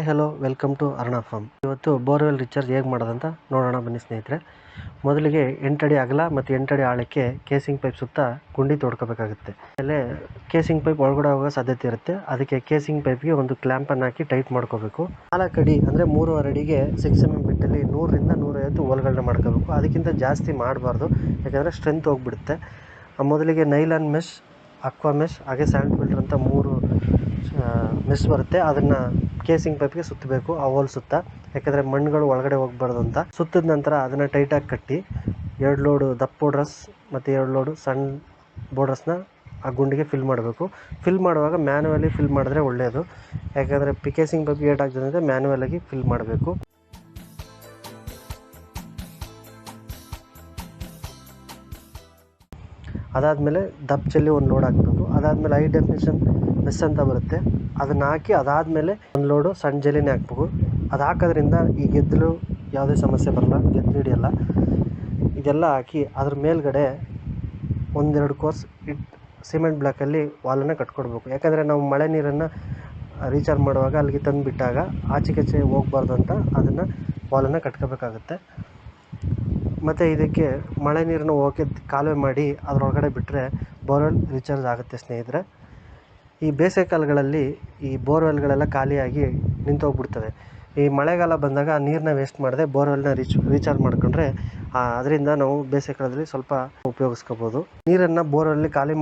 Hello welcome to Aruna farm. ಇವತ್ತು borewell recharge ಹೇಗೆ ಮಾಡೋದಂತ ನೋಡೋಣ ಬನ್ನಿ ಸ್ನೇಹಿತರೆ. ಮೊದಲಿಗೆ 8 ಅಡಿ ಅಗಲ ಮತ್ತು 8 ಅಡಿ ಆಳಕ್ಕೆ ಕೇಸಿಂಗ್ ಪೈಪ್ ಸುತ್ತ ಗುಂಡಿ ತೋಡ್ಕೋಬೇಕಾಗುತ್ತೆ. ಆಮೇಲೆ ಕೇಸಿಂಗ್ ಪೈಪ್ ಒಳಗಡೆ ಹೋಗೋ ಸಾಧ್ಯತೆ ಇರುತ್ತೆ. ಅದಕ್ಕೆ ಕೇಸಿಂಗ್ ಪೈಪ್ಗೆ ಒಂದು ಕ್ಲ್ಯಾಂಪನ್ನು ಹಾಕಿ ಟೈಟ್ ಮಾಡ್ಕೋಬೇಕು. 4 ಅಡಿ ಅಂದರೆ 3.5 ಅಡಿಗೆ 6 mm ಬಿಟ್ಟಲ್ಲಿ 100ರಿಂದ 150 ಹೋಲ್ಗಳನ್ನ ಮಾಡ್ಕೋಬೇಕು. ಅದಕ್ಕಿಂತ ಜಾಸ್ತಿ ಮಾಡಬಾರ್ದು, ಯಾಕಂದರೆ ಸ್ಟ್ರೆಂತ್ ಹೋಗ್ಬಿಡುತ್ತೆ. ಮೊದಲಿಗೆ ನೈಲಾನ್ ಮೆಶ್, ಅಕ್ವಾ ಮೆಶ್ ಹಾಗೆ ಸ್ಯಾಂಡ್ ಫಿಲ್ಟರ್ ಅಂತ 3 ಮೆಶ್ ಬರುತ್ತೆ. ಅದನ್ನು ಕೇಸಿಂಗ್ ಪೈಪ್ಗೆ ಸುತ್ತಬೇಕು, ಆ ಹೋಲ್ ಸುತ್ತ, ಯಾಕಂದರೆ ಮಣ್ಣುಗಳು ಒಳಗಡೆ ಹೋಗ್ಬಾರ್ದು ಅಂತ. ಸುತ್ತಿದ ನಂತರ ಅದನ್ನು ಟೈಟಾಗಿ ಕಟ್ಟಿ 2 ಲೋಡು ದಪ್ಪ ಬೋರ್ಡ್ರಸ್ ಮತ್ತು 2 ಲೋಡು ಸಣ್ಣ ಬೋರ್ಡ್ರಸ್ನ ಆ ಗುಂಡಿಗೆ ಫಿಲ್ ಮಾಡಬೇಕು. ಫಿಲ್ ಮಾಡುವಾಗ ಮ್ಯಾನ್ಯುವಲಿ ಫಿಲ್ ಮಾಡಿದ್ರೆ ಒಳ್ಳೆಯದು, ಯಾಕಂದರೆ ಕೇಸಿಂಗ್ ಪೈಪ್ಗೆ ಏಟ್ ಆಗ್ತದೆ ಅಂದರೆ ಮ್ಯಾನ್ಯುವಲಾಗಿ ಫಿಲ್ ಮಾಡಬೇಕು. ಅದಾದಮೇಲೆ ದಪ್ಪ ಚೆಲ್ಲಿ ಒಂದು ಲೋಡ್ ಹಾಕಬೇಕು. ಅದಾದಮೇಲೆ ಹೈ ಡೆಫಿನಿಷನ್ ಮೆಸ್ ಅಂತ ಬರುತ್ತೆ, ಅದನ್ನು ಹಾಕಿ ಅದಾದಮೇಲೆ ಒಂದು ಲೋಡು ಸಣ್ಣ ಜಲ್ಲಿನೇ ಹಾಕ್ಬೇಕು. ಅದು ಹಾಕೋದ್ರಿಂದ ಈ ಗೆದ್ದಲು ಯಾವುದೇ ಸಮಸ್ಯೆ ಬರಲ್ಲ, ಗೆದ್ದಲು ಹಿಡಿಯಲ್ಲ. ಇದೆಲ್ಲ ಹಾಕಿ ಅದ್ರ ಮೇಲ್ಗಡೆ 1-2 ಕೋರ್ಸ್ ಸಿಮೆಂಟ್ ಬ್ಲಾಕಲ್ಲಿ ವಾಲನ್ನು ಕಟ್ಕೊಡ್ಬೇಕು. ಯಾಕಂದರೆ ನಾವು ಮಳೆ ನೀರನ್ನು ರೀಚಾರ್ಜ್ ಮಾಡುವಾಗ ಅಲ್ಲಿಗೆ ತಂದು ಬಿಟ್ಟಾಗ ಆಚೆ ಹೋಗ್ಬಾರ್ದು ಅಂತ ಅದನ್ನು ವಾಲನ್ನು ಕಟ್ಕೋಬೇಕಾಗುತ್ತೆ. ಮತ್ತು ಇದಕ್ಕೆ ಮಳೆ ನೀರನ್ನು ಹೋಗೋಕ್ಕೆ ಕಾಲುವೆ ಮಾಡಿ ಅದರೊಳಗಡೆ ಬಿಟ್ಟರೆ ಬೋರ್ವೆಲ್ ರೀಚಾರ್ಜ್ ಆಗುತ್ತೆ ಸ್ನೇಹಿತರೆ. ಈ ಬೇಸಿಗೆ ಕಾಲಗಳಲ್ಲಿ ಈ ಬೋರ್ವೆಲ್ಗಳೆಲ್ಲ ಖಾಲಿಯಾಗಿ ನಿಂತೋಗ್ಬಿಡ್ತವೆ. ಈ ಮಳೆಗಾಲ ಬಂದಾಗ ನೀರನ್ನ ವೇಸ್ಟ್ ಮಾಡದೆ ಬೋರ್ವೆಲ್ನ ರೀಚಾರ್ಜ್ ಮಾಡ್ಕೊಂಡ್ರೆ ಅದರಿಂದ ನಾವು ಬೇಸಿಗೆ ಕಾಲದಲ್ಲಿ ಸ್ವಲ್ಪ ಉಪಯೋಗಿಸ್ಕೋಬೋದು. ನೀರನ್ನು ಬೋರ್ವೆಲ್ಲಿ ಖಾಲಿ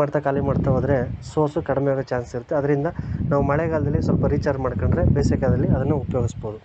ಮಾಡ್ತಾ ಹೋದರೆ ಸೋರ್ಸು ಕಡಿಮೆ ಆಗೋ ಚಾನ್ಸ್ ಇರುತ್ತೆ. ಅದರಿಂದ ನಾವು ಮಳೆಗಾಲದಲ್ಲಿ ಸ್ವಲ್ಪ ರೀಚಾರ್ಜ್ ಮಾಡ್ಕೊಂಡ್ರೆ ಬೇಸಿಗೆ ಕಾಲದಲ್ಲಿ ಅದನ್ನು ಉಪಯೋಗಿಸ್ಬೋದು.